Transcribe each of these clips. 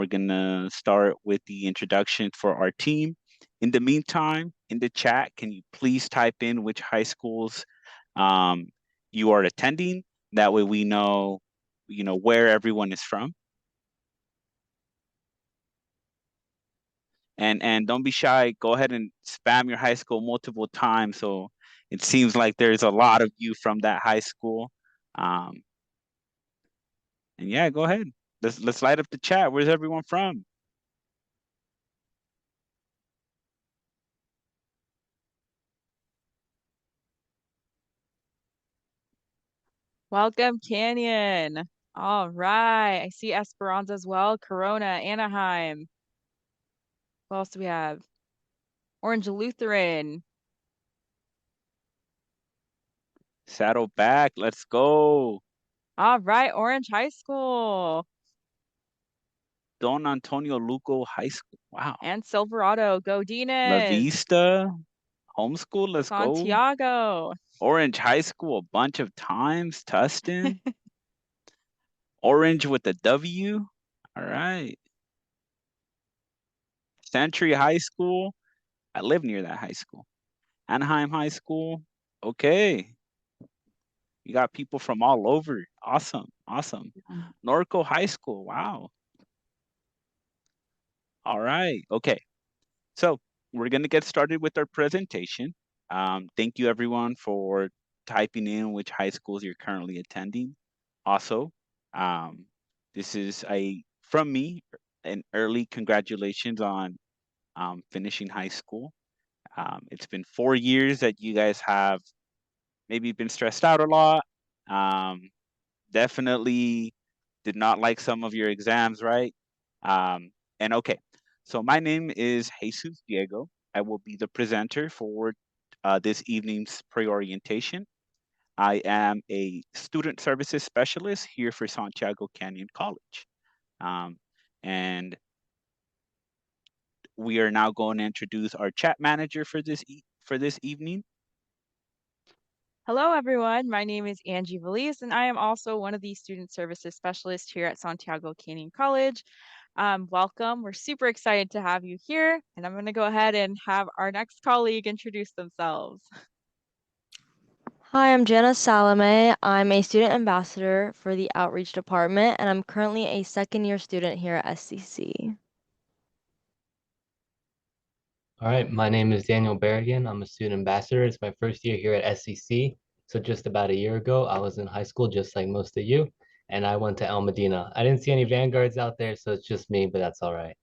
We're gonna start with the introduction for our team. In the meantime, in the chat, can you please type in which high schools you are attending? That way we know, where everyone is from. And don't be shy. Go ahead and spam your high school multiple times. So it seems like there's a lot of you from that high school. And yeah, go ahead. Let's light up the chat. Where's everyone from? Welcome, Canyon. All right. I see Esperanza as well. Corona, Anaheim. What else do we have? Orange Lutheran. Saddleback. Let's go. All right. Orange High School. Don Antonio Luco High School. Wow. And Silverado. La Godinez. Vista. Homeschool. Let's go. Santiago. Orange High School a bunch of times. Tustin. Orange with the W. All right. Century High School. I live near that high school. Anaheim High School. Okay. You got people from all over. Awesome. Awesome. Norco High School. Wow. All right. Okay. So we're going to get started with our presentation. Thank you, everyone, for typing in which high schools you're currently attending. Also, this is from me, an early congratulations on finishing high school. It's been 4 years that you guys have maybe been stressed out a lot. Definitely did not like some of your exams, right? And okay, so my name is Jesus Diego. I will be the presenter for this evening's pre-orientation. I am a student services specialist here for Santiago Canyon College. And we are now going to introduce our chat manager for this evening. Hello, everyone. My name is Angie Valise, and I am also one of the student services specialists here at Santiago Canyon College. Welcome. We're super excited to have you here, and I'm going to go ahead and have our next colleague introduce themselves. Hi, I'm Jenna Salome. I'm a student ambassador for the outreach department, and I'm currently a second-year student here at SCC. All right, my name is Daniel Berrigan. I'm a student ambassador. It's my first year here at SCC. So just about a year ago, I was in high school, just like most of you, and I went to El Medina. I didn't see any Vanguards out there, so it's just me, but that's all right.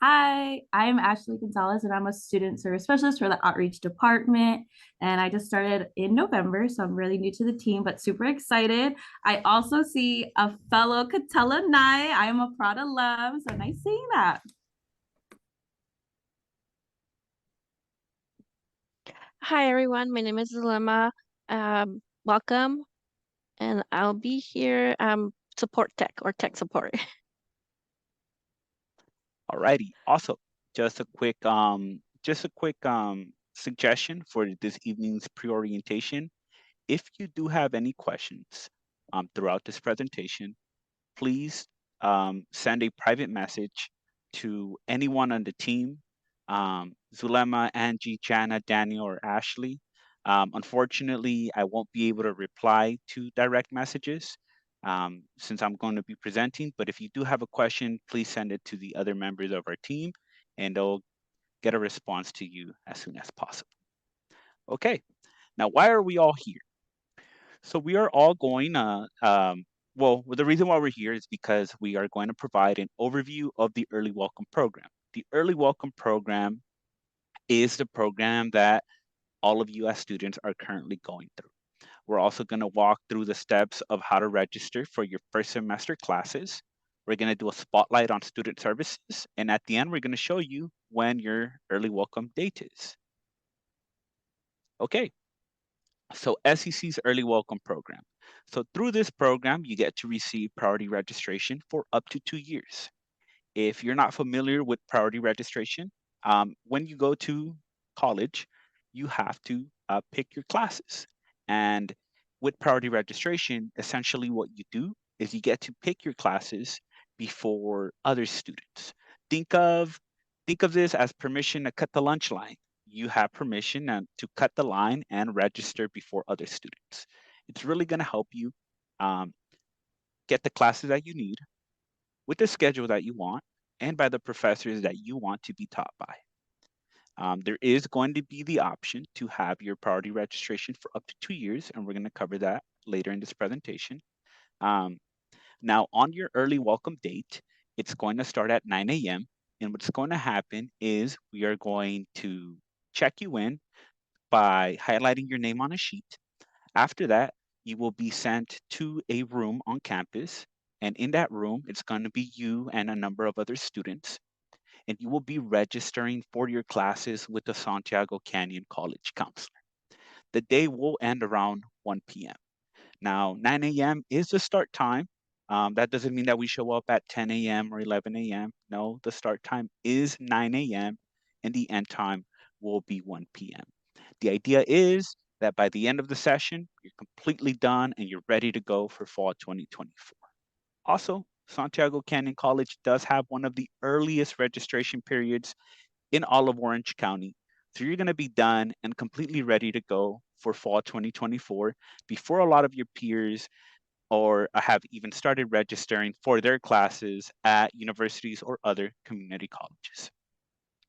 Hi, I'm Ashley Gonzalez, and I'm a student service specialist for the outreach department. And I just started in November, so I'm really new to the team, but super excited. I also see a fellow Catella Nye. I am a proud alum, so nice seeing that. Hi, everyone. My name is Zulema. Welcome, and I'll be here support tech or tech support. Alrighty, also just a quick suggestion for this evening's pre-orientation. If you do have any questions throughout this presentation, please send a private message to anyone on the team, Zulema, Angie, Jana, Daniel, or Ashley. Unfortunately, I won't be able to reply to direct messages since I'm going to be presenting. But if you do have a question, please send it to the other members of our team, and they'll get a response to you as soon as possible. Okay, now why are we all here? So we are all going well, the reason why we're here is because we are going to provide an overview of the Early Welcome Program. The Early Welcome Program is the program that all of you as students are currently going through. We're also going to walk through the steps of how to register for your first semester classes. We're going to do a spotlight on student services. And at the end, we're going to show you when your early welcome date is. Okay, so SCC's Early Welcome Program. So through this program, you get to receive priority registration for up to 2 years. If you're not familiar with priority registration, when you go to college, you have to pick your classes. And with priority registration, essentially what you do is you get to pick your classes before other students. Think of this as permission to cut the lunch line. You have permission to cut the line and register before other students. It's really going to help you um, get the classes that you need with the schedule that you want and by the professors that you want to be taught by. There is going to be the option to have your priority registration for up to 2 years, and we're going to cover that later in this presentation. Now, on your early welcome date, it's going to start at 9 a.m. And what's going to happen is we are going to check you in by highlighting your name on a sheet. After that, you will be sent to a room on campus. And in that room, it's going to be you and a number of other students. And you will be registering for your classes with the Santiago Canyon College counselor. The day will end around 1 p.m. Now, 9 a.m. is the start time. That doesn't mean that we show up at 10 a.m. or 11 a.m. No, the start time is 9 a.m. and the end time will be 1 p.m. The idea is that by the end of the session, you're completely done and you're ready to go for fall 2024. Also, Santiago Canyon College does have one of the earliest registration periods in all of Orange County. So you're going to be done and completely ready to go for fall 2024 before a lot of your peers or have even started registering for their classes at universities or other community colleges.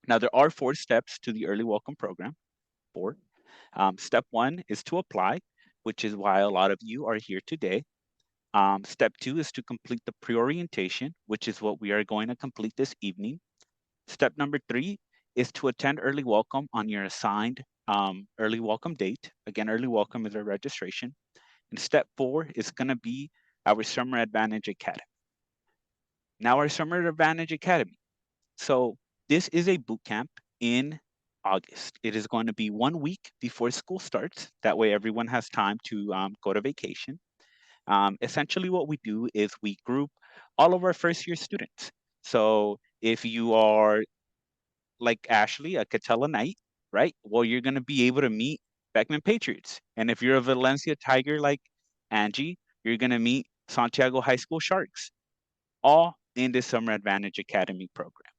Now, there are 4 steps to the early welcome program. 4. Step 1 is to apply, which is why a lot of you are here today. Step 2 is to complete the pre-orientation, which is what we are going to complete this evening. Step number 3 is to attend early welcome on your assigned early welcome date. Again, early welcome is our registration. And step 4 is going to be our Summer Advantage Academy. Now, our Summer Advantage Academy. So this is a boot camp in August. It is going to be 1 week before school starts. That way everyone has time to go to vacation. Essentially what we do is we group all of our first year students. So if you are like Ashley, a Catella Knight, right? Well, you're going to be able to meet Beckman Patriots. And if you're a Valencia Tiger like Angie, you're going to meet Santiago High School Sharks, all in the Summer Advantage Academy program.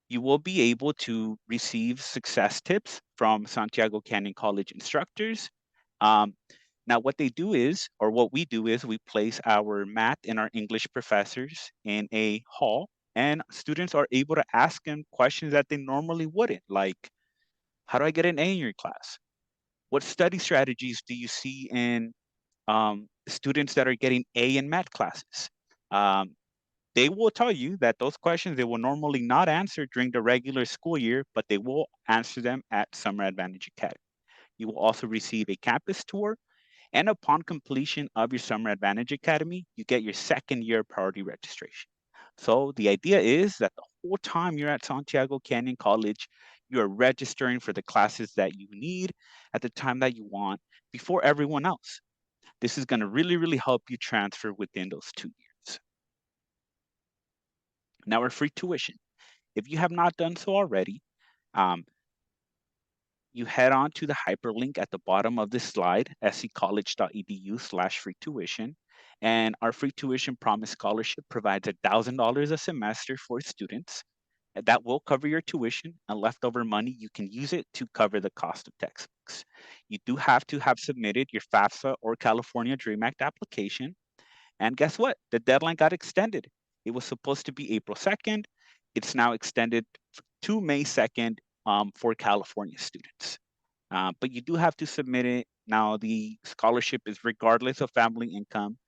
You will be able to receive success tips from Santiago Canyon College instructors. Now, what they do is, or what we do is, we place our math and our English professors in a hall, and students are able to ask them questions that they normally wouldn't, like, how do I get an A in your class? What study strategies do you see in students that are getting A in math classes? They will tell you that those questions they will normally not answer during the regular school year, but they will answer them at Summer Advantage Academy. You will also receive a campus tour, and upon completion of your Summer Advantage Academy, you get your second year priority registration. So the idea is that the whole time you're at Santiago Canyon College, you are registering for the classes that you need at the time that you want before everyone else. This is going to really, really help you transfer within those 2 years. Now, our free tuition. If you have not done so already, you head on to the hyperlink at the bottom of this slide, sccollege.edu/free tuition. And our free tuition promise scholarship provides $1,000 a semester for students. That will cover your tuition, and leftover money, you can use it to cover the cost of textbooks. You do have to have submitted your FAFSA or California DREAM Act application. And guess what? The deadline got extended. It was supposed to be April 2nd. It's now extended to May 2nd for California students. But you do have to submit it. Now, the scholarship is regardless of family income.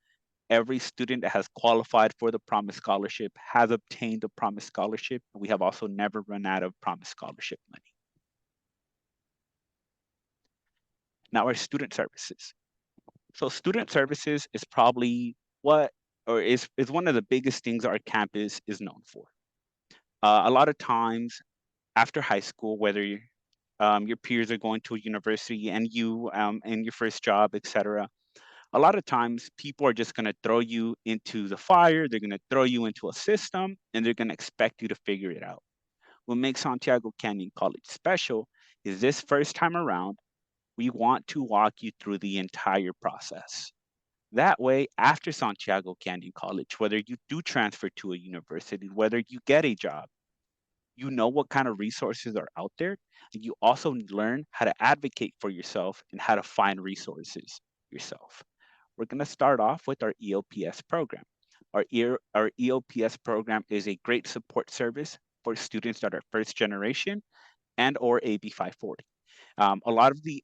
Every student that has qualified for the Promise Scholarship has obtained the Promise Scholarship. We have also never run out of Promise Scholarship money. Now, our student services. So student services is probably is one of the biggest things our campus is known for. A lot of times after high school, whether your peers are going to a university and you in your first job, etc., a lot of times people are just going to throw you into the fire. They're going to throw you into a system and they're going to expect you to figure it out. What makes Santiago Canyon College special is this first time around, We want to walk you through the entire process. That way, after Santiago Canyon College, whether you do transfer to a university, whether you get a job, you know what kind of resources are out there, and you also learn how to advocate for yourself and how to find resources yourself. We're going to start off with our EOPS program. Our EOPS program is a great support service for students that are first generation and or AB 540. A lot of the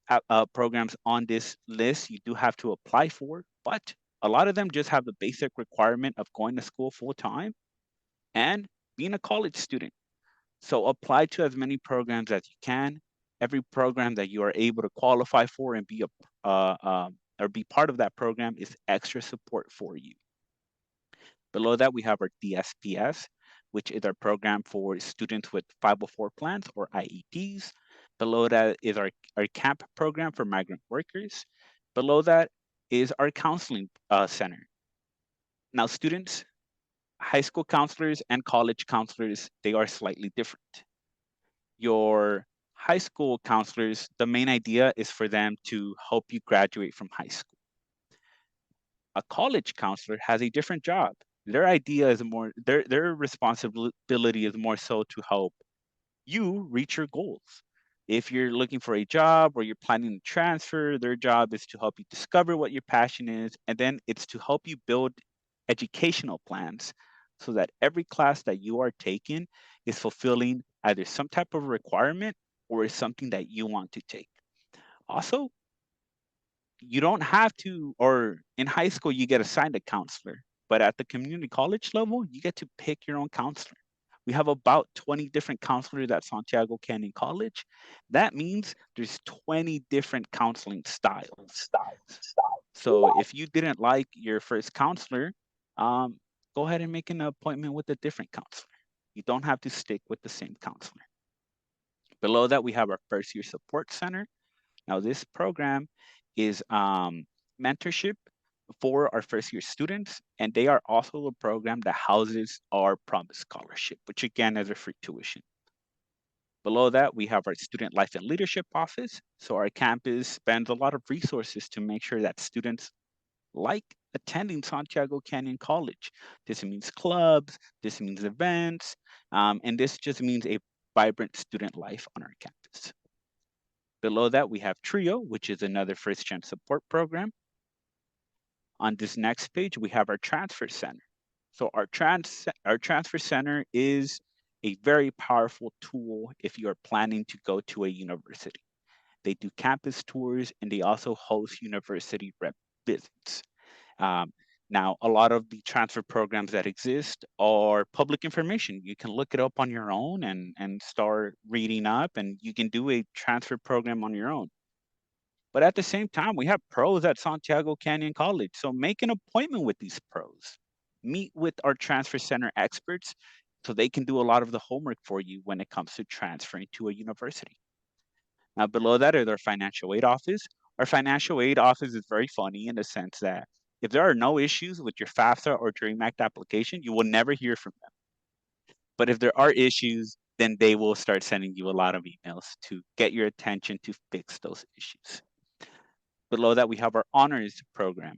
programs on this list you do have to apply for, but a lot of them just have the basic requirement of going to school full time and being a college student. So apply to as many programs as you can. Every program that you are able to qualify for and be or be part of that program is extra support for you. Below that, we have our DSPS, which is our program for students with 504 plans or IEPs. Below that is our CAMP program for migrant workers. Below that is our counseling center. Now, students, high school counselors and college counselors, they are slightly different. Your high school counselors, the main idea is for them to help you graduate from high school. A college counselor has a different job. Their idea is more, their responsibility is more so to help you reach your goals. If you're looking for a job or you're planning to transfer, their job is to help you discover what your passion is, and then it's to help you build educational plans so that every class that you are taking is fulfilling either some type of requirement or is something that you want to take. Also, you don't have to, or in high school, you get assigned a counselor, but at the community college level, you get to pick your own counselor. We have about 20 different counselors at Santiago Canyon College. That means there's 20 different counseling styles. So if you didn't like your first counselor, go ahead and make an appointment with a different counselor. You don't have to stick with the same counselor. Below that, we have our first year support center. Now, this program is mentorship for our first year students, and they are also a program that houses our Promise Scholarship, which again is a free tuition. Below that, we have our Student Life and Leadership Office. So our campus spends a lot of resources to make sure that students like attending Santiago Canyon College. This means clubs, this means events, and this just means a vibrant student life on our campus. Below that, we have TRIO, which is another first chance support program. On this next page, we have our transfer center. So our transfer center is a very powerful tool if you are planning to go to a university. They do campus tours and they also host university rep visits. Now, a lot of the transfer programs that exist are public information. You can look it up on your own and start reading up, and you can do a transfer program on your own. But at the same time, we have pros at Santiago Canyon College. So make an appointment with these pros. Meet with our transfer center experts so they can do a lot of the homework for you when it comes to transferring to a university. Now, below that is our financial aid office. Our financial aid office is very funny in the sense that if there are no issues with your FAFSA or DREAM Act application, you will never hear from them. But if there are issues, then they will start sending you a lot of emails to get your attention to fix those issues. Below that, we have our honors program.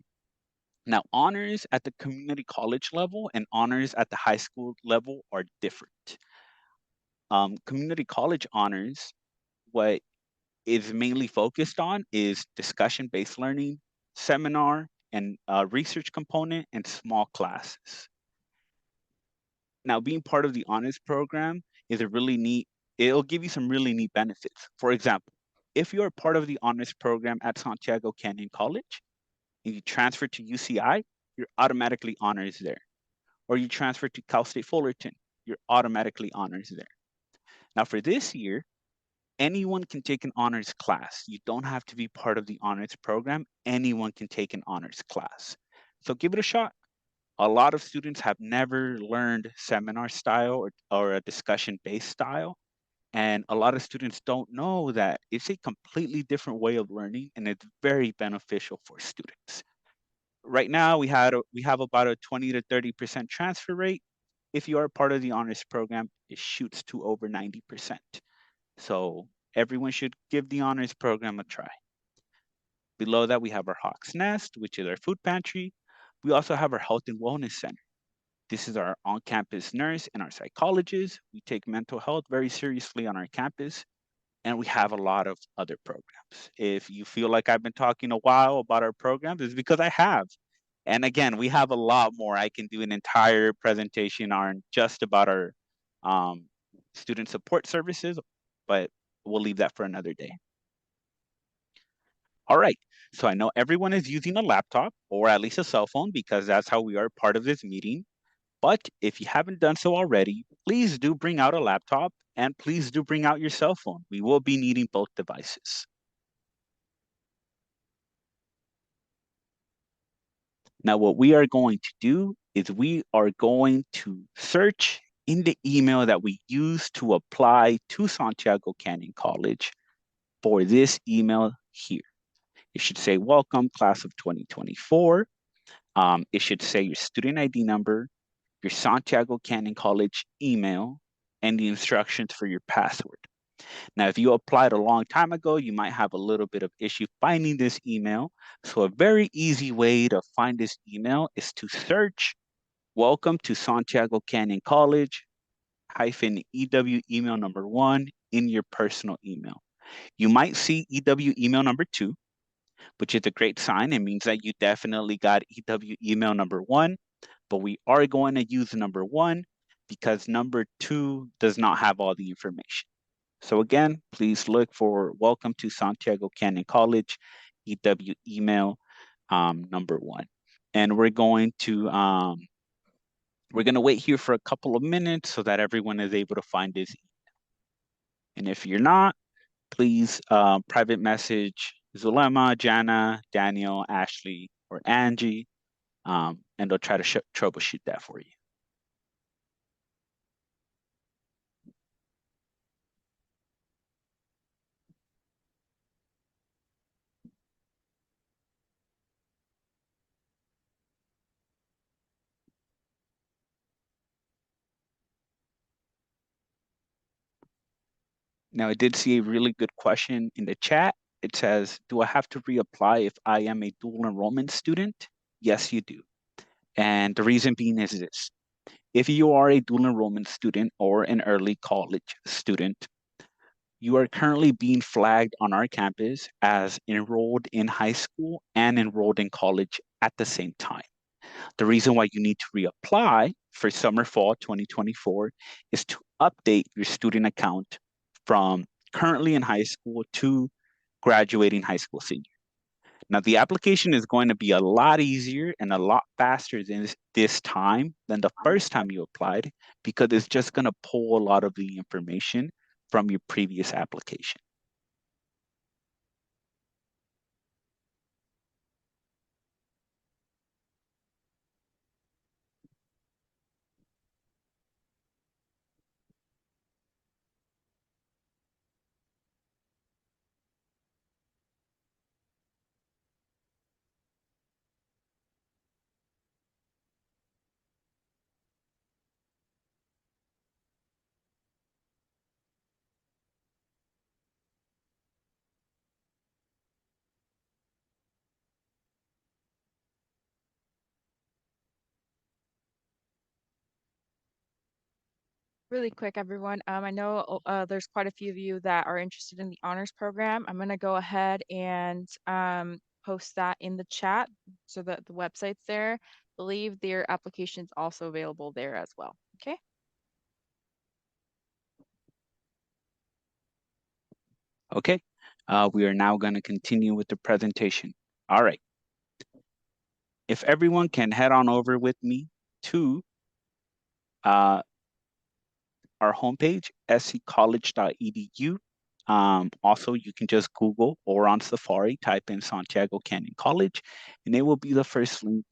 Now, honors at the community college level and honors at the high school level are different. Community college honors, what is mainly focused on is discussion-based learning, seminar, and research component, and small classes. Now, being part of the honors program is a really neat, it'll give you some really neat benefits. For example, if you're part of the honors program at Santiago Canyon College and you transfer to UCI, you're automatically honors there. Or you transfer to Cal State Fullerton, you're automatically honors there. Now, for this year, anyone can take an honors class. You don't have to be part of the honors program. Anyone can take an honors class. So give it a shot. A lot of students have never learned seminar style or a discussion-based style. And a lot of students don't know that it's a completely different way of learning and it's very beneficial for students. Right now, we have about a 20 to 30% transfer rate. If you are part of the honors program, it shoots to over 90%. So everyone should give the honors program a try. Below that, we have our Hawk's Nest, which is our food pantry. We also have our Health and Wellness Center. This is our on-campus nurse and our psychologist. We take mental health very seriously on our campus, and we have a lot of other programs. If you feel like I've been talking a while about our programs, it's because I have. And again, we have a lot more. I can do an entire presentation on just about our um, student support services, but we'll leave that for another day. All right, so I know everyone is using a laptop or at least a cell phone because that's how we are part of this meeting. But if you haven't done so already, please do bring out a laptop and please do bring out your cell phone. We will be needing both devices. Now, what we are going to do is we are going to search in the email that we use to apply to Santiago Canyon College for this email here. It should say, welcome class of 2024. It should say your student ID number, your Santiago Canyon College email, and the instructions for your password. Now, if you applied a long time ago, you might have a little bit of issue finding this email. So a very easy way to find this email is to search welcome to Santiago Canyon College -EW email number 1 in your personal email. You might see EW email number 2, which is a great sign. It means that you definitely got EW email number 1, but we are going to use number 1 because number 2 does not have all the information. So again, please look for welcome to Santiago Canyon College, EW email number 1. And we're going to wait here for a couple of minutes so that everyone is able to find this email. And if you're not, please private message Zulema, Jana, Daniel, Ashley, or Angie, and they'll try to troubleshoot that for you. Now, I did see a really good question in the chat. It says, do I have to reapply if I am a dual enrollment student? Yes, you do. And the reason being is this. If you are a dual enrollment student or an early college student, you are currently being flagged on our campus as enrolled in high school and enrolled in college at the same time. The reason why you need to reapply for summer fall 2024 is to update your student account from currently in high school to graduating high school senior. Now, the application is going to be a lot easier and a lot faster this time than the first time you applied because it's just going to pull a lot of the information from your previous application. Really quick, everyone. I know there's quite a few of you that are interested in the honors program. I'm going to go ahead and post that in the chat so that the website's there. I believe their application's also available there as well. Okay. Okay, we are now going to continue with the presentation. All right. If everyone can head on over with me to our homepage, sccollege.edu. Also, you can just Google or on Safari, type in Santiago Canyon College, and it will be the first link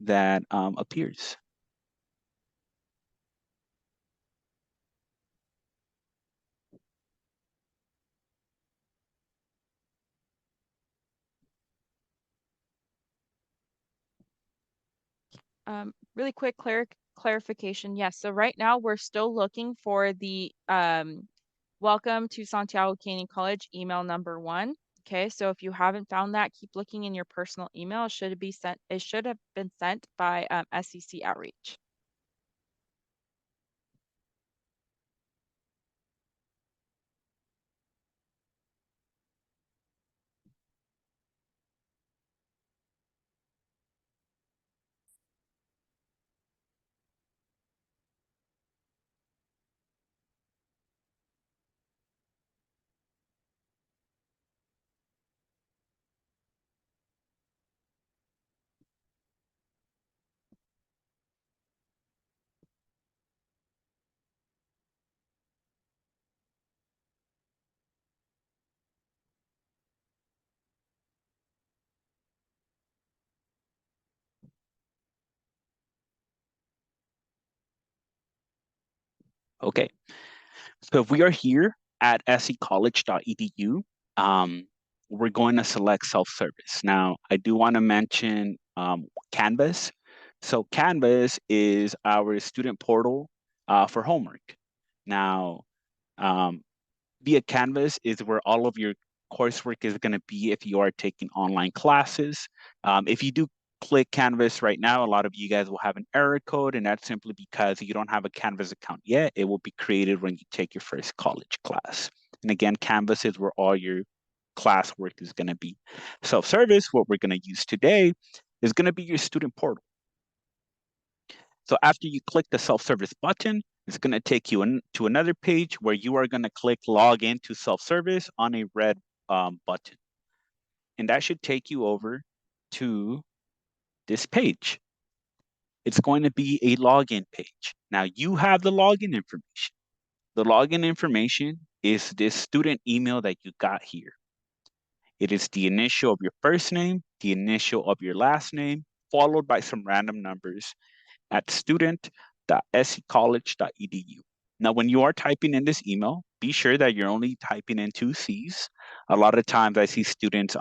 that appears. Really quick clarification. Yes, so right now we're still looking for the welcome to Santiago Canyon College email number 1. Okay, so if you haven't found that, keep looking in your personal email. It should have been sent by SCC Outreach. Okay, so if we are here at sccollege.edu, we're going to select self-service. Now, I do want to mention Canvas. So Canvas is our student portal for homework. Now, um, via Canvas is where all of your coursework is going to be if you are taking online classes. If you do click Canvas right now, a lot of you guys will have an error code, and that's simply because you don't have a Canvas account yet. It will be created when you take your first college class. And again, Canvas is where all your classwork is going to be. Self-service, what we're going to use today, is going to be your student portal. So after you click the self-service button, it's going to take you to another page where you are going to click log into self-service on a red button. And that should take you over to this page. It's going to be a login page. Now you have the login information. The login information is this student email that you got here. It is the initial of your first name, the initial of your last name, followed by some random numbers at student.sccollege.edu. Now, when you are typing in this email, be sure that you're only typing in 2 C's. A lot of times I see students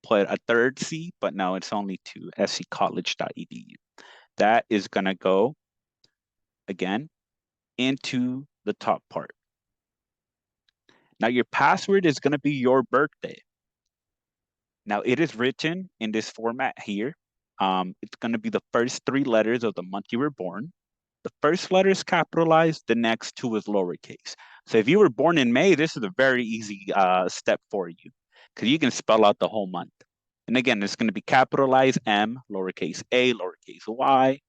put a third C, but no, it's only 2, sccollege.edu. That is going to go, again, into the top part. Now, your password is going to be your birthday. Now, it is written in this format here. It's going to be the first 3 letters of the month you were born. The first letter is capitalized, the next 2 is lowercase. So if you were born in May, this is a very easy step for you because you can spell out the whole month. And again, it's going to be capitalized M, lowercase a, lowercase y.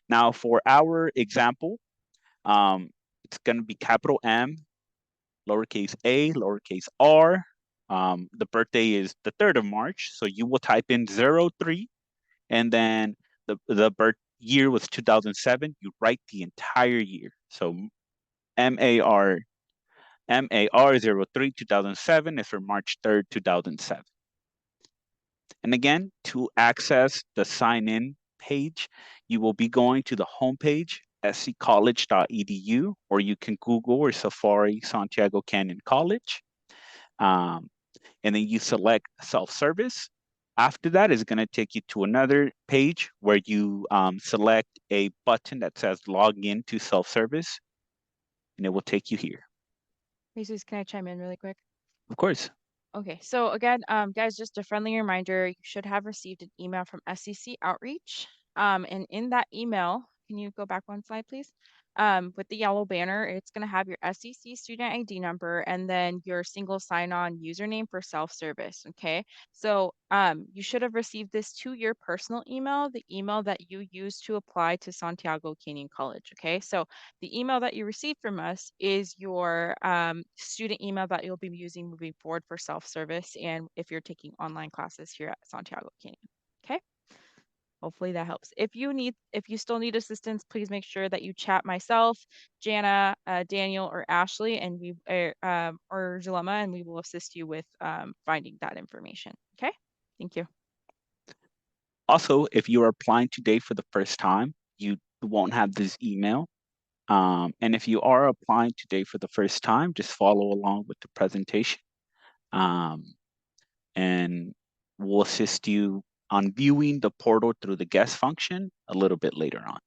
Now for our example, it's going to be capital M, lowercase a, lowercase r. The birthday is the 3rd of March. So you will type in 03 and then the birth year was 2007. You write the entire year. So MAR 03 2007 is for March 3rd, 2007. And again, to access the sign in page, you will be going to the homepage, sccollege.edu, or you can Google or Safari Santiago Canyon College. And then you select self-service. After that is going to take you to another page where you select a button that says log in to self-service, and it will take you here. Jesus, can I chime in really quick? Of course. Okay, so again, guys, just a friendly reminder, you should have received an email from SCC Outreach. And in that email, can you go back 1 slide, please? With the yellow banner, it's going to have your SCC student ID number and then your single sign-on username for self-service, okay? So you should have received this to your personal email, the email that you use to apply to Santiago Canyon College, okay? So the email that you received from us is your student email that you'll be using moving forward for self-service and if you're taking online classes here at Santiago Canyon, okay? Hopefully that helps. If you still need assistance, please make sure that you chat myself, Jana, Daniel, or Ashley, and or Zulema, and we will assist you with finding that information. Okay, thank you. Also, if you are applying today for the first time, you won't have this email. And if you are applying today for the first time, just follow along with the presentation. And we'll assist you on viewing the portal through the guest function a little bit later on.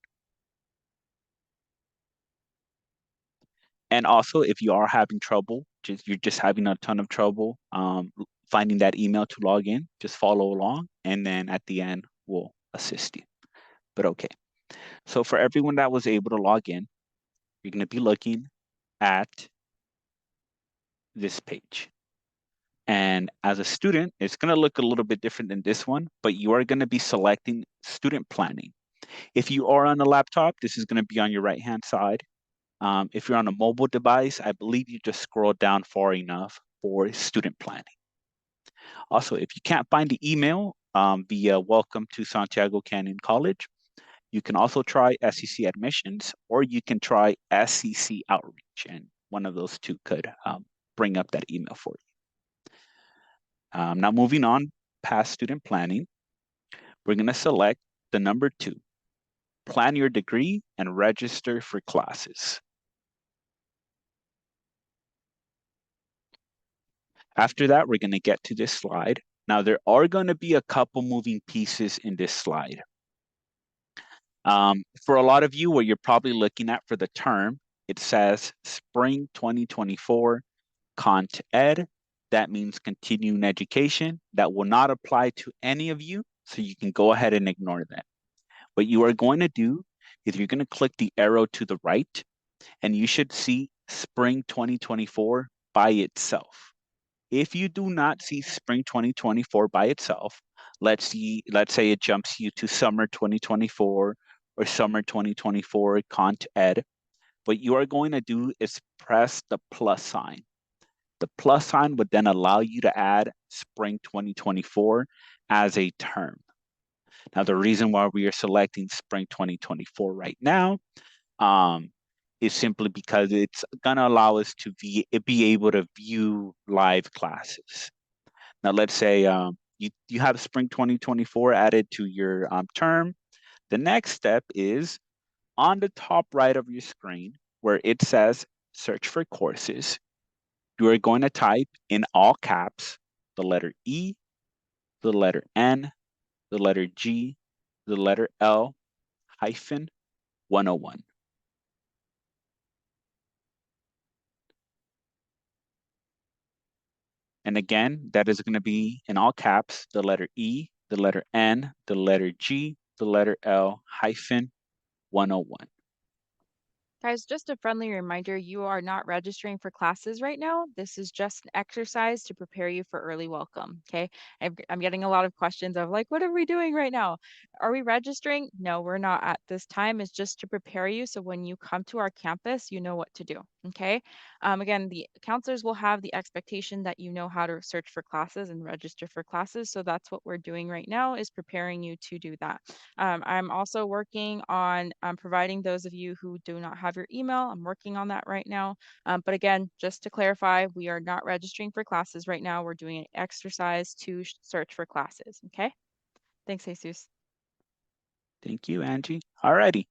And also, if you are having trouble, you're just having a ton of trouble finding that email to log in, just follow along, and then at the end, we'll assist you. But okay, so for everyone that was able to log in, you're going to be looking at this page. And as a student, it's going to look a little bit different than this one, but you are going to be selecting student planning. If you are on a laptop, this is going to be on your right-hand side. If you're on a mobile device, I believe you just scroll down far enough for student planning. Also, if you can't find the email via welcome to Santiago Canyon College, you can also try SCC admissions, or you can try SCC outreach, and one of those two could bring up that email for you. Now moving on past student planning, we're going to select the number 2, plan your degree and register for classes. After that, we're going to get to this slide. Now, there are going to be a couple moving pieces in this slide. For a lot of you, what you're probably looking at for the term, it says Spring 2024 Cont Ed. That means continuing education. That will not apply to any of you, so you can go ahead and ignore that. What you are going to do is you're going to click the arrow to the right, and you should see Spring 2024 by itself. If you do not see Spring 2024 by itself, let's say it jumps you to Summer 2024 or Summer 2024 Cont Ed, what you are going to do is press the plus sign. The plus sign would then allow you to add Spring 2024 as a term. Now, the reason why we are selecting Spring 2024 right now is simply because it's going to allow us to be able to view live classes. Now, let's say you have Spring 2024 added to your term. The next step is on the top right of your screen where it says search for courses. You are going to type in all caps the letter E, the letter N, the letter G, the letter L, hyphen 101. And again, that is going to be in all caps, the letter E, the letter N, the letter G, the letter L, hyphen 101. Guys, just a friendly reminder, you are not registering for classes right now. This is just an exercise to prepare you for early welcome, okay? I'm getting a lot of questions of like, what are we doing right now? Are we registering? No, we're not at this time. It's just to prepare you so when you come to our campus, you know what to do, okay? Again, the counselors will have the expectation that you know how to search for classes and register for classes. So that's what we're doing right now, is preparing you to do that. I'm also working on providing those of you who do not have your email. I'm working on that right now. But again, just to clarify, we are not registering for classes right now. We're doing an exercise to search for classes. Okay. Thanks, Jesus. Thank you, Angie. Alrighty.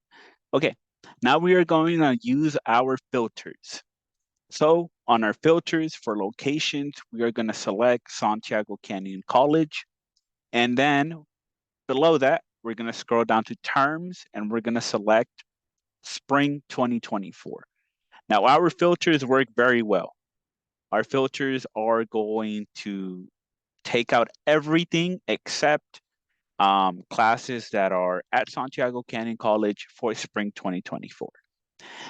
Okay. Now we are going to use our filters. So on our filters for locations, we are going to select Santiago Canyon College. And then below that, we're going to scroll down to terms and we're going to select Spring 2024. Now, our filters work very well. Our filters are going to take out everything except classes that are at Santiago Canyon College for Spring 2024.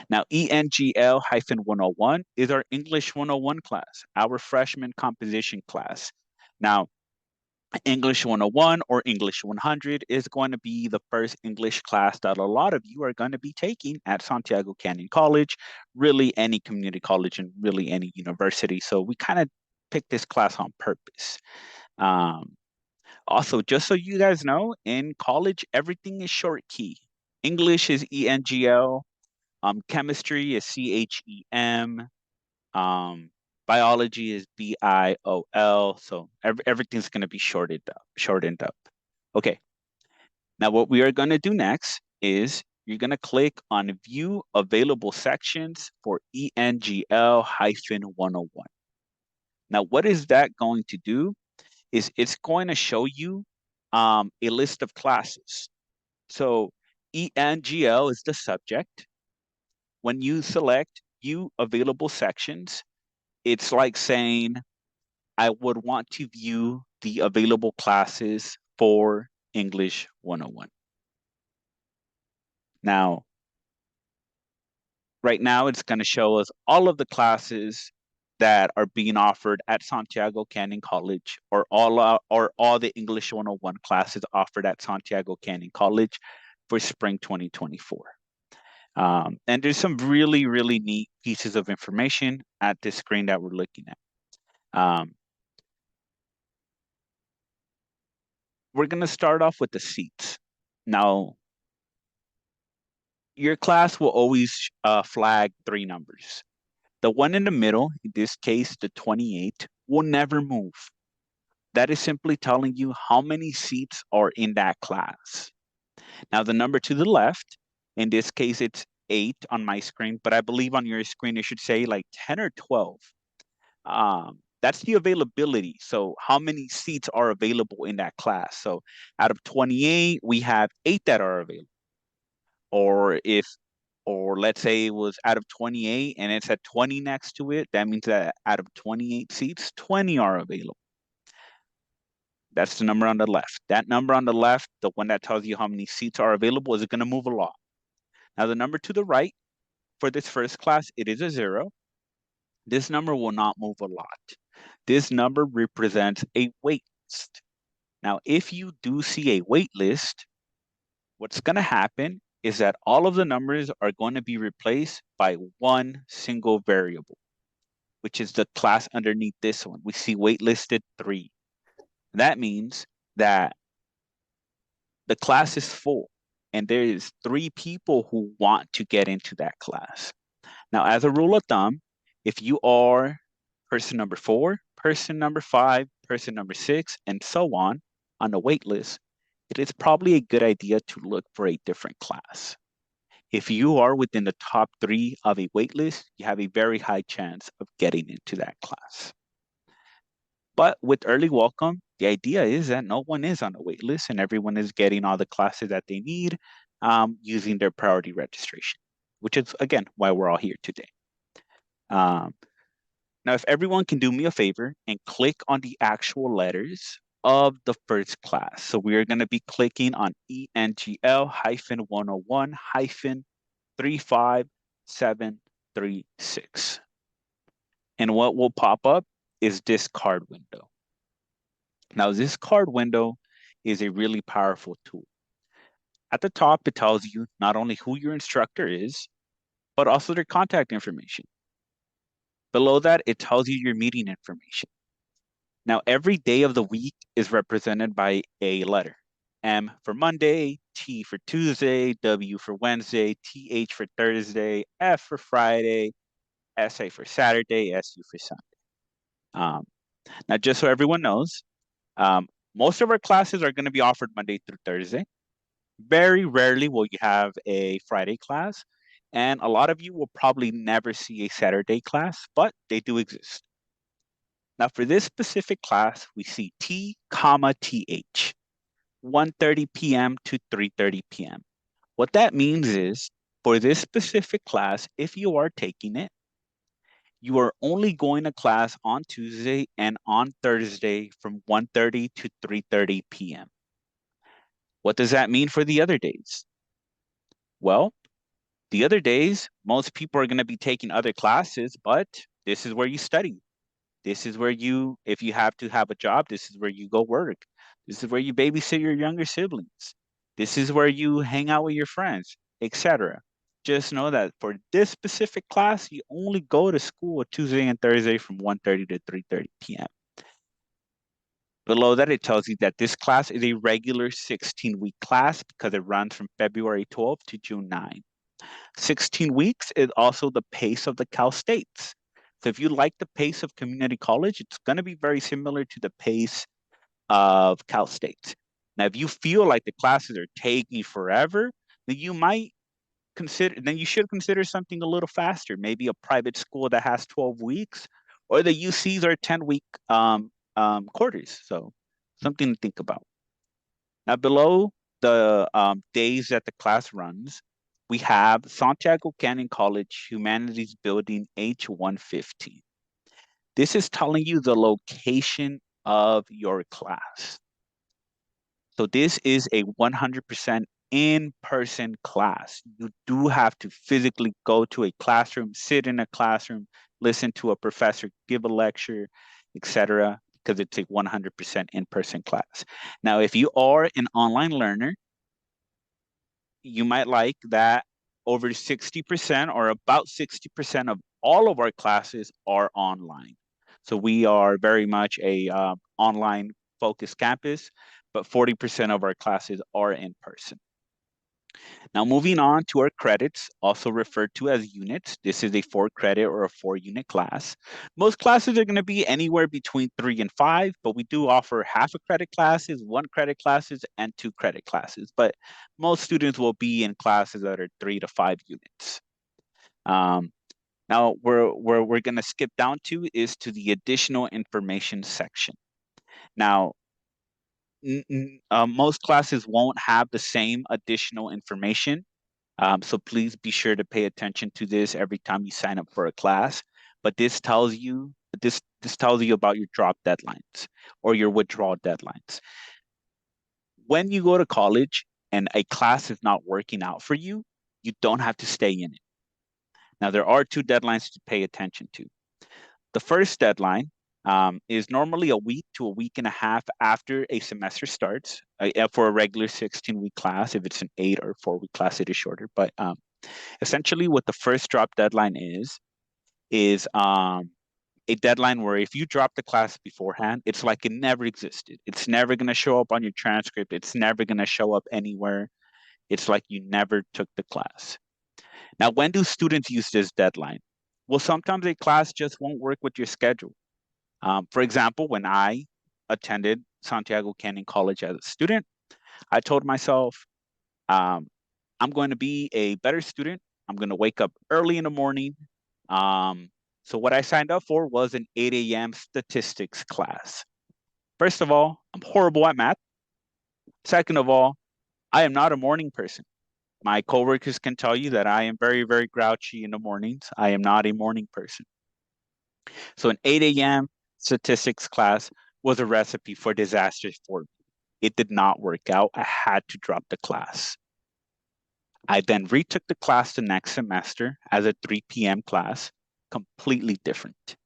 Now, ENGL-101 is our English 101 class, our freshman composition class. Now, English 101 or English 100 is going to be the first English class that a lot of you are going to be taking at Santiago Canyon College, really any community college and really any university. So we kind of picked this class on purpose. Also, just so you guys know, in college, everything is short key. English is ENGL, chemistry is CHEM, biology is BIOL, so everything's going to be shortened up. Okay. Now what we are going to do next is you're going to click on View Available Sections for ENGL-101. Now what is that going to do is it's going to show you a list of classes. So ENGL is the subject. When you select View Available Sections, it's like saying, I would want to view the available classes for English 101. Now, right now it's going to show us all of the classes that are being offered at Santiago Canyon College, or all the English 101 classes offered at Santiago Canyon College for spring 2024. And there's some really, really neat pieces of information at this screen that we're looking at. We're going to start off with the seats. Now, your class will always flag 3 numbers. The one in the middle, in this case, the 28, will never move. That is simply telling you how many seats are in that class. Now, the number to the left, in this case, it's 8 on my screen, but I believe on your screen, it should say like 10 or 12. That's the availability. So how many seats are available in that class? So out of 28, we have 8 that are available. Or let's say it was out of 28 and it's at 20 next to it, that means that out of 28 seats, 20 are available. That's the number on the left. That number on the left, the one that tells you how many seats are available, is going to move a lot. Now the number to the right, for this first class, it is a 0. This number will not move a lot. This number represents a wait list. Now, if you do see a wait list, what's going to happen is that all of the numbers are going to be replaced by one single variable, which is the class underneath this one. We see waitlisted 3. That means that the class is full and there is 3 people who want to get into that class. Now, as a rule of thumb, if you are person number 4, person number 5, person number 6, and so on the wait list, it is probably a good idea to look for a different class. If you are within the top 3 of a wait list, you have a very high chance of getting into that class. But with early welcome, the idea is that no one is on the wait list and everyone is getting all the classes that they need using their priority registration, which is, again, why we're all here today. Now, if everyone can do me a favor and click on the actual letters of the first class. So we are going to be clicking on ENGL-101-35736. And what will pop up is this card window. Now, this card window is a really powerful tool. At the top, it tells you not only who your instructor is, but also their contact information. Below that, it tells you your meeting information. Now, every day of the week is represented by a letter. M for Monday, T for Tuesday, W for Wednesday, TH for Thursday, F for Friday, SA for Saturday, SU for Sunday. Now, just so everyone knows, most of our classes are going to be offered Monday through Thursday. Very rarely will you have a Friday class, and a lot of you will probably never see a Saturday class, but they do exist. Now, for this specific class, we see T, TH, 1:30 p.m. to 3:30 p.m. What that means is, for this specific class, if you are taking it, you are only going to class on Tuesday and on Thursday from 1:30 to 3:30 p.m. What does that mean for the other days? Well, the other days, most people are going to be taking other classes, but this is where you study. This is where you, if you have to have a job, this is where you go work. This is where you babysit your younger siblings. This is where you hang out with your friends, etc. Just know that for this specific class, you only go to school Tuesday and Thursday from 1:30 to 3:30 p.m. Below that, it tells you that this class is a regular 16-week class because it runs from February 12th to June 9th. 16 weeks is also the pace of the Cal States. So if you like the pace of community college, it's going to be very similar to the pace of Cal State. Now, if you feel like the classes are taking forever, then you should consider something a little faster, maybe a private school that has 12 weeks, or the UCs are 10-week quarters. So something to think about. Now, below the days that the class runs, we have Santiago Canyon College Humanities Building H115. This is telling you the location of your class. So this is a 100% in-person class. You do have to physically go to a classroom, sit in a classroom, listen to a professor give a lecture, etc., because it's a 100% in-person class. Now, if you are an online learner, you might like that over 60% or about 60% of all of our classes are online. So we are very much a online focused campus, but 40% of our classes are in person. Now, moving on to our credits, also referred to as units. This is a 4-credit or a 4-unit class. Most classes are going to be anywhere between 3 and 5, but we do offer half a credit classes, 1-credit classes, and 2-credit classes. But most students will be in classes that are 3 to 5 units. Now, where we're going to skip down to is to the additional information section. Now, most classes won't have the same additional information. So please be sure to pay attention to this every time you sign up for a class. But this tells you about your drop deadlines or your withdrawal deadlines. When you go to college and a class is not working out for you, you don't have to stay in it. Now, there are 2 deadlines to pay attention to. The first deadline is normally a week to a week and a half after a semester starts. For a regular 16-week class, if it's an 8 or 4-week class, it is shorter. But essentially, what the first drop deadline is a deadline where if you drop the class beforehand, it's like it never existed. It's never going to show up on your transcript. It's never going to show up anywhere. It's like you never took the class. Now, when do students use this deadline? Well, sometimes a class just won't work with your schedule. For example, when I attended Santiago Canyon College as a student, I told myself, I'm going to be a better student. I'm going to wake up early in the morning. So what I signed up for was an 8 a.m. statistics class. First of all, I'm horrible at math. Second of all, I am not a morning person. My coworkers can tell you that I am very, very grouchy in the mornings. I am not a morning person. So an 8 a.m. statistics class was a recipe for disaster for me. It did not work out. I had to drop the class. I then retook the class the next semester as a 3 p.m. class, completely different.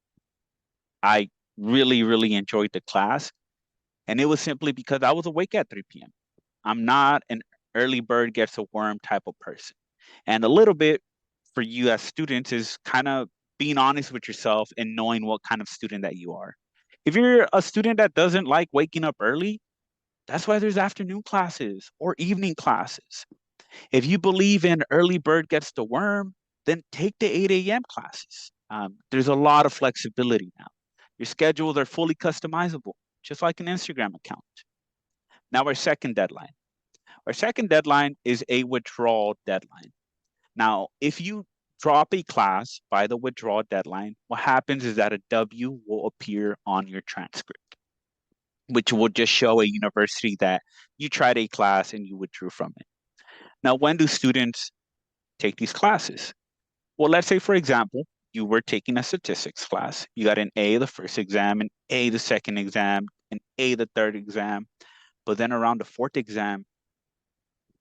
I really, really enjoyed the class, and it was simply because I was awake at 3 p.m. I'm not an early bird gets a worm type of person. And a little bit for you as students is kind of being honest with yourself and knowing what kind of student that you are. If you're a student that doesn't like waking up early, that's why there's afternoon classes or evening classes. If you believe in early bird gets the worm, then take the 8 a.m. classes. There's a lot of flexibility now. Your schedules are fully customizable, just like an Instagram account. Now, our second deadline. Our second deadline is a withdrawal deadline. Now, if you drop a class by the withdrawal deadline, what happens is that a W will appear on your transcript, which will just show a university that you tried a class and you withdrew from it. Now, when do students take these classes? Well, let's say, for example, you were taking a statistics class. You got an A the first exam, an A the second exam, an A the third exam. But then around the 4th exam,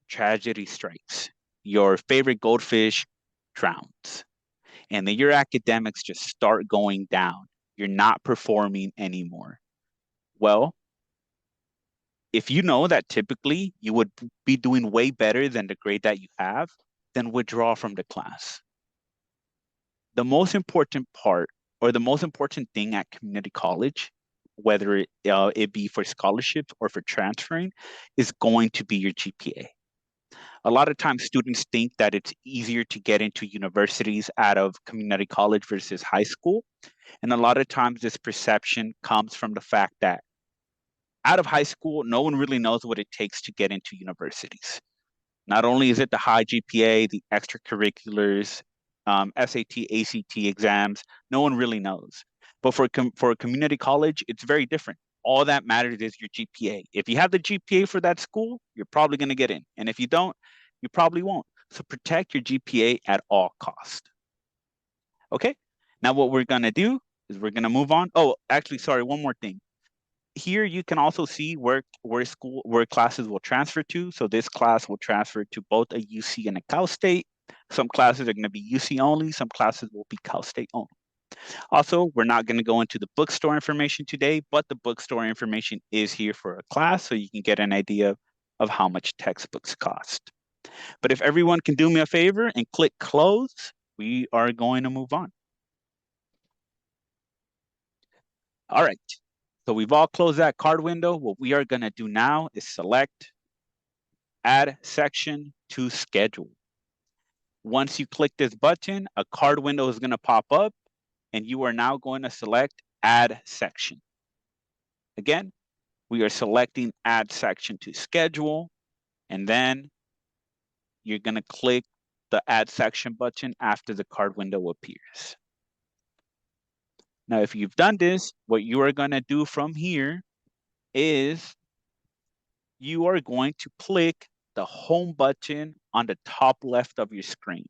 tragedy strikes. Your favorite goldfish drowns. And then your academics just start going down. You're not performing anymore. Well, if you know that typically you would be doing way better than the grade that you have, then withdraw from the class. The most important part or the most important thing at community college, whether it be for scholarships or for transferring, is going to be your GPA. A lot of times students think that it's easier to get into universities out of community college versus high school. And a lot of times this perception comes from the fact that out of high school, no one really knows what it takes to get into universities. Not only is it the high GPA, the extracurriculars, SAT, ACT exams, no one really knows. But for a community college, it's very different. All that matters is your GPA. If you have the GPA for that school, you're probably going to get in. And if you don't, you probably won't. So protect your GPA at all costs. Okay, now what we're going to do is we're gonna move on. Oh, actually, sorry, one more thing. Here you can also see where classes will transfer to. So this class will transfer to both a UC and a Cal State. Some classes are going to be UC only. Some classes will be Cal State only. Also, we're not going to go into the bookstore information today, but the bookstore information is here for a class, so you can get an idea of how much textbooks cost. But if everyone can do me a favor and click close, we are going to move on. All right. So we've all closed that card window. What we are going to do now is select Add Section to Schedule. Once you click this button, a card window is going to pop up, and you are now going to select Add Section. Again, we are selecting Add Section to Schedule, and then you're going to click the Add Section button after the card window appears. Now, if you've done this, what you are going to do from here is you are going to click the home button on the top left of your screen.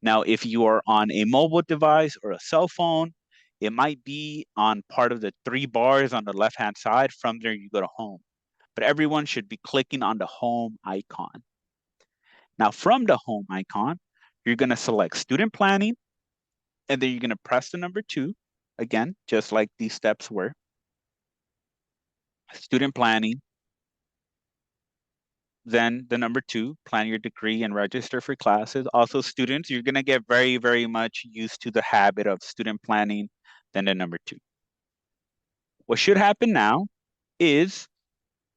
Now, if you are on a mobile device or a cell phone, it might be on part of the 3 bars on the left-hand side. From there, you go to home. But everyone should be clicking on the home icon. Now, from the home icon, you're going to select student planning, and then you're going to press the number 2, again, just like these steps were. Student planning, then the number 2, plan your degree and register for classes. Also, students, you're going to get very, very much used to the habit of student planning, then the number 2. What should happen now is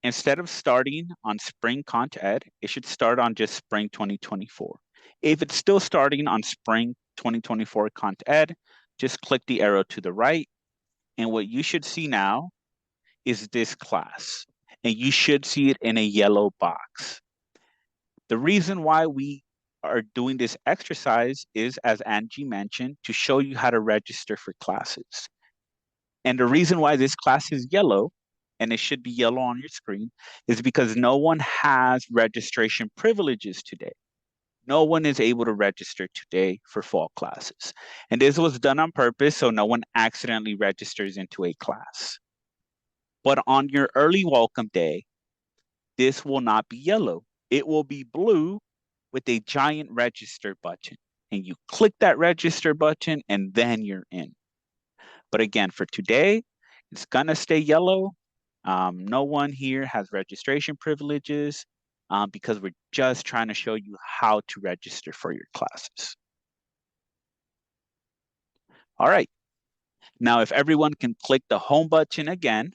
instead of starting on Spring Cont Ed, it should start on just Spring 2024. If it's still starting on Spring 2024 Cont Ed, just click the arrow to the right. And what you should see now is this class. And you should see it in a yellow box. The reason why we are doing this exercise is, as Angie mentioned, to show you how to register for classes. And the reason why this class is yellow, and it should be yellow on your screen, is because no one has registration privileges today. No one is able to register today for fall classes. And this was done on purpose so no one accidentally registers into a class. But on your early welcome day, this will not be yellow. It will be blue with a giant register button. And you click that register button and then you're in. But again, for today, it's gonna stay yellow. No one here has registration privileges because we're just trying to show you how to register for your classes. All right. Now, if everyone can click the home button again,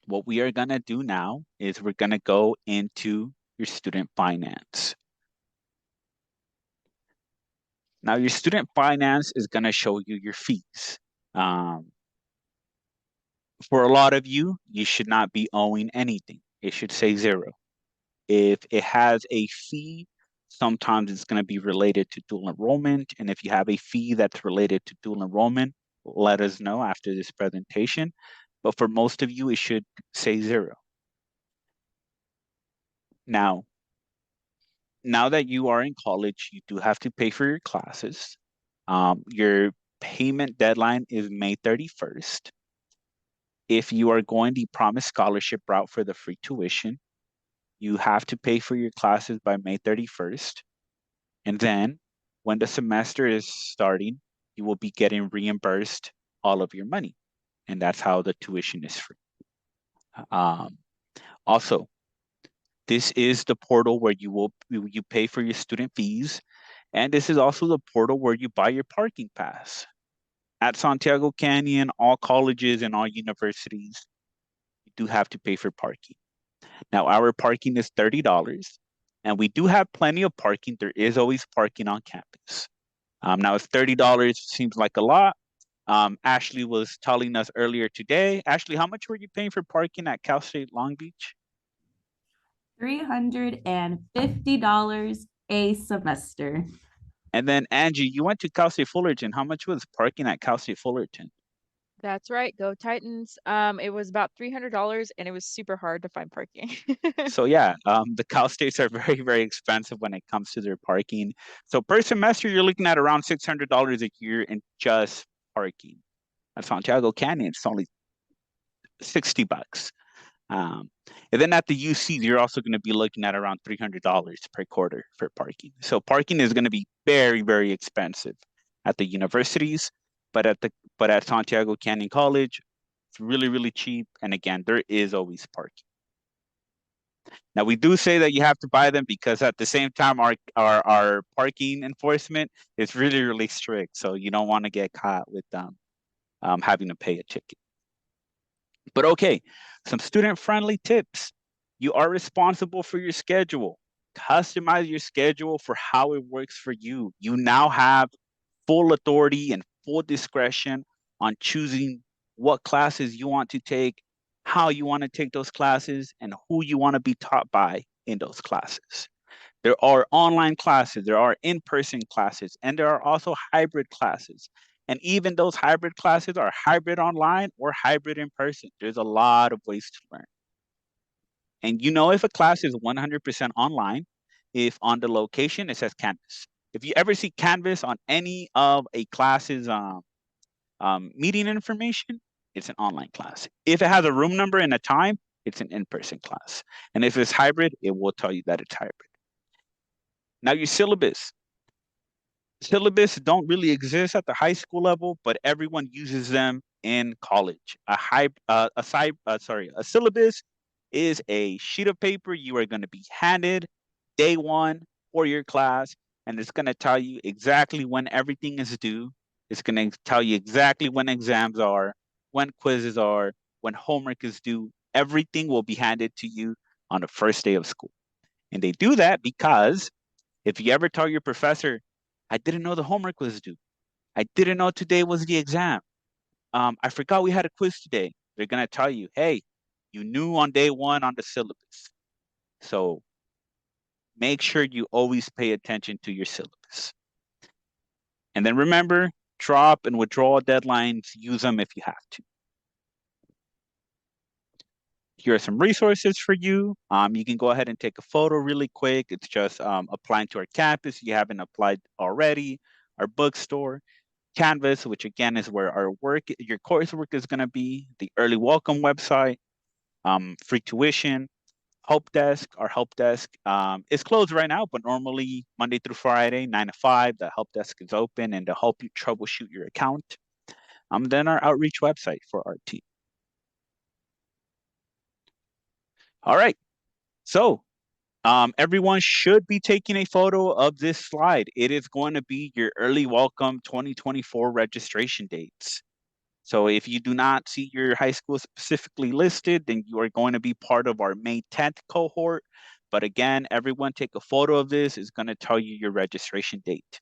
what we are gonna do now is we're gonna go into your student finance. Now, your student finance is gonna show you your fees. For a lot of you, you should not be owing anything. It should say 0. If it has a fee, sometimes it's going to be related to dual enrollment. And if you have a fee that's related to dual enrollment, let us know after this presentation. But for most of you, it should say 0. Now that you are in college, you do have to pay for your classes. Your payment deadline is May 31st. If you are going the Promise Scholarship route for the free tuition, you have to pay for your classes by May 31st. And then when the semester is starting, you will be getting reimbursed all of your money. And that's how the tuition is free. Also, this is the portal where you pay for your student fees. And this is also the portal where you buy your parking pass. At Santiago Canyon, all colleges and all universities, you do have to pay for parking. Now, our parking is $30, and we do have plenty of parking. There is always parking on campus. Now, if $30 seems like a lot, Ashley was telling us earlier today. Ashley, how much were you paying for parking at Cal State Long Beach? $350 a semester. And then Angie, you went to Cal State Fullerton. How much was parking at Cal State Fullerton? That's right. Go Titans. It was about $300 and it was super hard to find parking. So yeah, the Cal States are very, very expensive when it comes to their parking. So per semester, you're looking at around $600 a year in just parking. At Santiago Canyon, it's only $60. And then at the UC, you're also going to be looking at around $300 per quarter for parking. So parking is going to be very, very expensive at the universities, but at Santiago Canyon College, it's really, really cheap. And again, there is always parking. Now we do say that you have to buy them because at the same time, our parking enforcement is really, really strict. So you don't want to get caught with having to pay a ticket. But okay, some student-friendly tips. You are responsible for your schedule. Customize your schedule for how it works for you. You now have full authority and full discretion on choosing what classes you want to take, how you want to take those classes, and who you want to be taught by in those classes. There are online classes, there are in-person classes, and there are also hybrid classes. And even those hybrid classes are hybrid online or hybrid in person. There's a lot of ways to learn. And you know if a class is 100% online, if on the location it says Canvas. If you ever see Canvas on any of a class's meeting information, it's an online class. If it has a room number and a time, it's an in-person class. And if it's hybrid, it will tell you that it's hybrid. Now your syllabus. Syllabus don't really exist at the high school level, but everyone uses them in college. A syllabus is a sheet of paper you are going to be handed day one for your class, and it's going to tell you exactly when everything is due. It's going to tell you exactly when exams are, when quizzes are, when homework is due. Everything will be handed to you on the first day of school. And they do that because if you ever tell your professor, I didn't know the homework was due. I didn't know today was the exam. I forgot we had a quiz today. They're going to tell you, hey, you knew on day one on the syllabus. So make sure you always pay attention to your syllabus. And then remember, drop and withdrawal deadlines, use them if you have to. Here are some resources for you. You can go ahead and take a photo really quick. It's just applying to our campus. You haven't applied already. Our bookstore, Canvas, which again is where your coursework is going to be, the early welcome website, free tuition, help desk. Our help desk is closed right now, but normally Monday through Friday, 9 to 5, the help desk is open and to help you troubleshoot your account. Then our outreach website for our team. All right, so everyone should be taking a photo of this slide. It is going to be your early welcome 2024 registration dates. So if you do not see your high school specifically listed, then you are going to be part of our May 10th cohort. But again, everyone take a photo of this. It's going to tell you your registration date.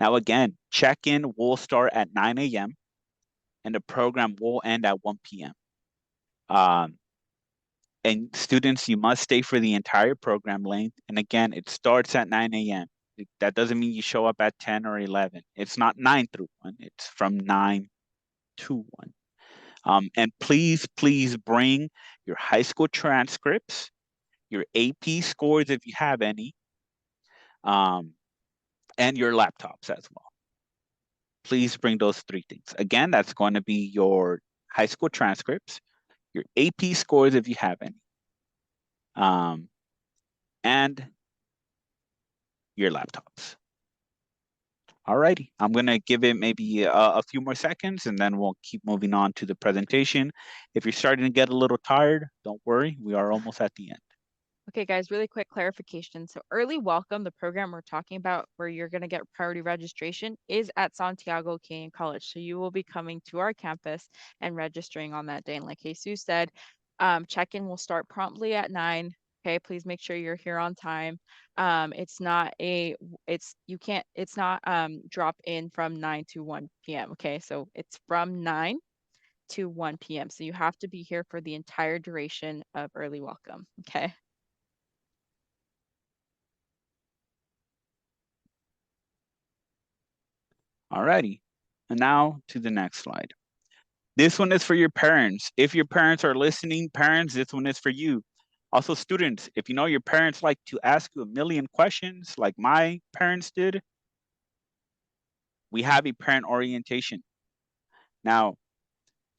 Now again, check-in will start at 9 a.m. and the program will end at 1 p.m. And students, you must stay for the entire program length. And again, it starts at 9 a.m. That doesn't mean you show up at 10 or 11. It's not 9 through 1. It's from 9 to 1. And please bring your high school transcripts, your AP scores if you have any, and your laptops as well. Please bring those 3 things. Again, that's going to be your high school transcripts, your AP scores if you have any, and your laptops. Alrighty, I'm gonna give it maybe a few more seconds and then we'll keep moving on to the presentation. If you're starting to get a little tired, don't worry, we are almost at the end. Okay, guys, really quick clarification. So early welcome, the program we're talking about where you're going to get priority registration is at Santiago Canyon College. So you will be coming to our campus and registering on that day. And like Jesus said, check-in will start promptly at 9. Okay, please make sure you're here on time. It's not drop in from 9 to 1 p.m. Okay, so it's from 9 to 1 p.m. So you have to be here for the entire duration of early welcome. Okay. Alrighty, and now to the next slide. This one is for your parents. If your parents are listening, parents, this one is for you. Also, students, if you know your parents like to ask you a million questions like my parents did, we have a parent orientation. Now,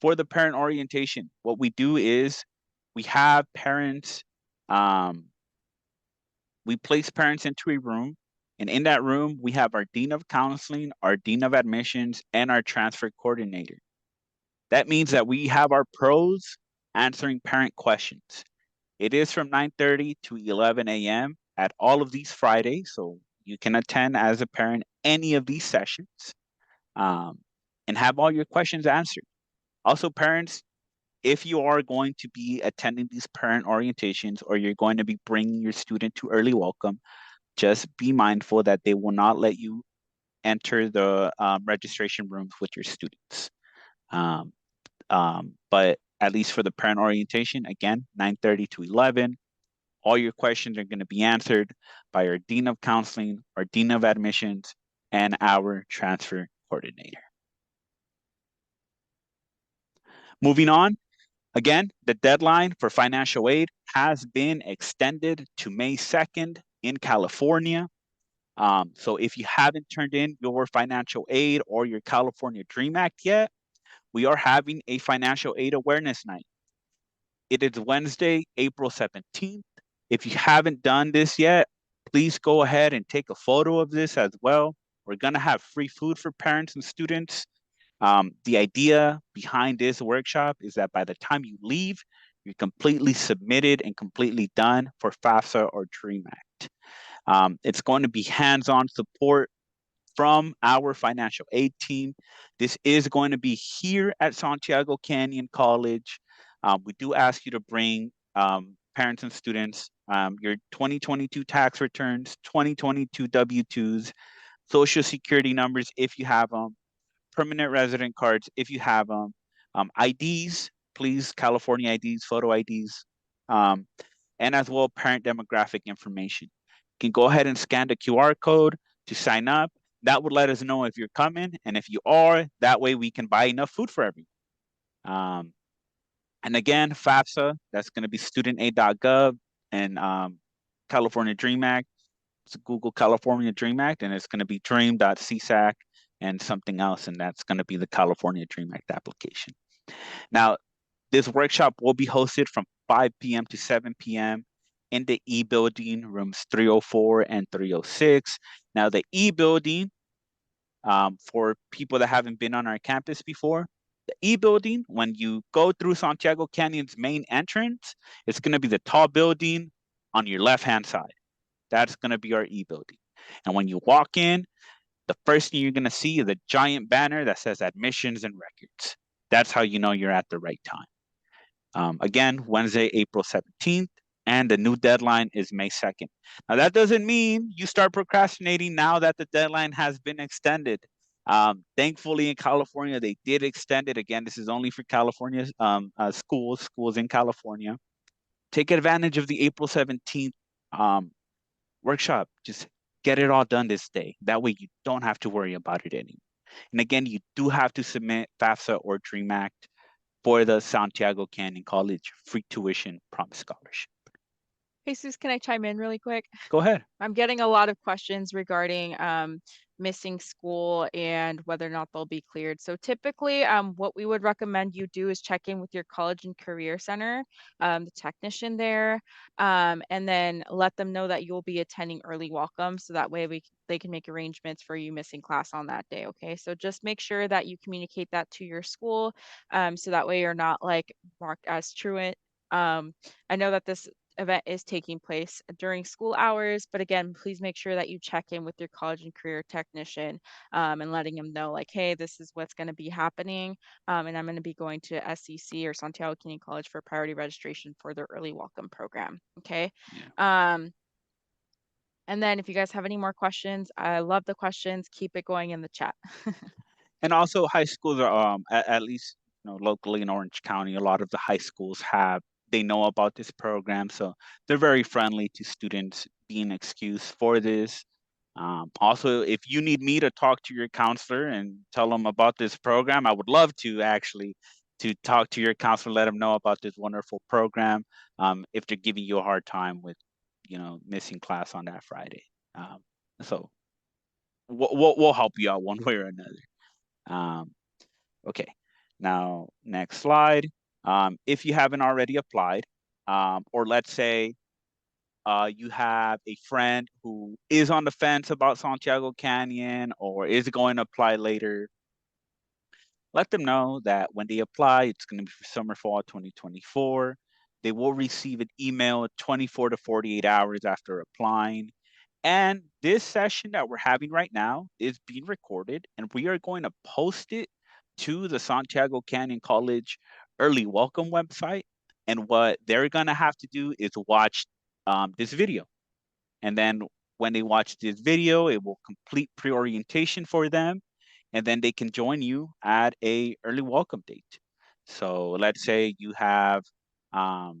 for the parent orientation, what we do is we have parents, we place parents into a room, and in that room, we have our dean of counseling, our dean of admissions, and our transfer coordinator. That means that we have our pros answering parent questions. It is from 9:30 to 11 a.m. at all of these Fridays, so you can attend as a parent any of these sessions and have all your questions answered. Also, parents, if you are going to be attending these parent orientations or you're going to be bringing your student to early welcome, just be mindful that they will not let you enter the registration rooms with your students. But at least for the parent orientation, again, 9:30 to 11, all your questions are going to be answered by our dean of counseling, our dean of admissions, and our transfer coordinator. Moving on, again, the deadline for financial aid has been extended to May 2nd in California. So if you haven't turned in your financial aid or your California Dream Act yet, we are having a financial aid awareness night. It is Wednesday, April 17th. If you haven't done this yet, please go ahead and take a photo of this as well. We're going to have free food for parents and students. The idea behind this workshop is that by the time you leave, you're completely submitted and completely done for FAFSA or Dream Act. It's going to be hands-on support from our financial aid team. This is going to be here at Santiago Canyon College. We do ask you to bring parents and students your 2022 tax returns, 2022 W-2s, social security numbers if you have them, permanent resident cards if you have them, IDs, please, California IDs, photo IDs, and as well parent demographic information. You can go ahead and scan the QR code to sign up. That would let us know if you're coming, and if you are, that way we can buy enough food for everyone. And again, FAFSA, that's going to be studentaid.gov, and California Dream Act. It's Google California Dream Act, and it's going to be dream.csac and something else, and that's going to be the California Dream Act application. Now, this workshop will be hosted from 5 p.m. to 7 p.m. in the E building, rooms 304 and 306. Now, the E building, for people that haven't been on our campus before, the E building, when you go through Santiago Canyon's main entrance, it's going to be the tall building on your left-hand side. That's going to be our E building. And when you walk in, the first thing you're going to see is a giant banner that says admissions and records. That's how you know you're at the right time. Again, Wednesday, April 17th, and the new deadline is May 2nd. Now, that doesn't mean you start procrastinating now that the deadline has been extended. Thankfully, in California, they did extend it. Again, this is only for California schools in California. Take advantage of the April 17th workshop. Just get it all done this day. That way you don't have to worry about it anymore. And again, you do have to submit FAFSA or DREAM Act for the Santiago Canyon College free tuition promise scholarship. Jesus, can I chime in really quick? Go ahead. I'm getting a lot of questions regarding missing school and whether or not they'll be cleared. So typically, what we would recommend you do is check in with your college and career center, the technician there, and then let them know that you'll be attending early welcome. So that way they can make arrangements for you missing class on that day. Okay, so just make sure that you communicate that to your school, so that way you're not like marked as truant. I know that this event is taking place during school hours, but again, please make sure that you check in with your college and career technician and letting them know like, hey, this is what's going to be happening, and I'm going to be going to SCC or Santiago Canyon College for priority registration for their early welcome program. Okay. Yeah. And then if you guys have any more questions, I love the questions. Keep it going in the chat. And also, high schools are at least locally in Orange County, a lot of the high schools they know about this program, so they're very friendly to students being excused for this. Also, if you need me to talk to your counselor and tell them about this program, I would love to actually to talk to your counselor, let them know about this wonderful program. If they're giving you a hard time with, missing class on that Friday. So we'll help you out one way or another. Okay, now next slide. If you haven't already applied, or let's say you have a friend who is on the fence about Santiago Canyon or is going to apply later, let them know that when they apply, it's going to be for summer fall 2024. They will receive an email 24 to 48 hours after applying. And this session that we're having right now is being recorded, and we are going to post it to the Santiago Canyon College Early Welcome website. And what they're going to have to do is watch this video. And then when they watch this video, it will complete pre-orientation for them. And then they can join you at a early welcome date. So let's say you have a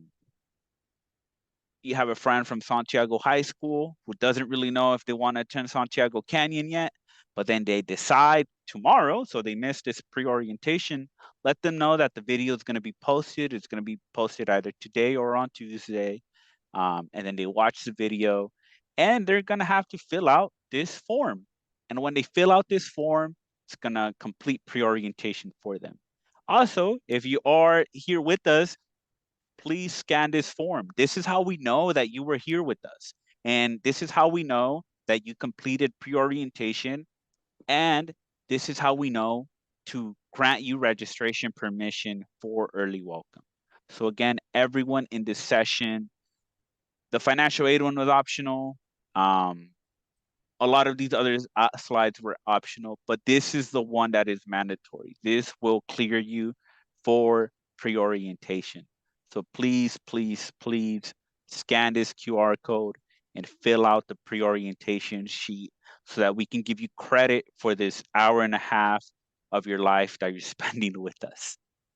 friend from Santiago High School who doesn't really know if they want to attend Santiago Canyon yet, but then they decide tomorrow, so they missed this pre-orientation. Let them know that the video is going to be posted. It's going to be posted either today or on Tuesday. And then they watch the video, and they're going to have to fill out this form. And when they fill out this form, it's going to complete pre-orientation for them. Also, if you are here with us, please scan this form. This is how we know that you were here with us. And this is how we know that you completed pre-orientation. And this is how we know to grant you registration permission for early welcome. So again, everyone in this session, the financial aid one was optional. A lot of these other slides were optional, but this is the one that is mandatory. This will clear you for pre-orientation. So please, please, please scan this QR code and fill out the pre-orientation sheet so that we can give you credit for this hour and a half of your life that you're spending with us.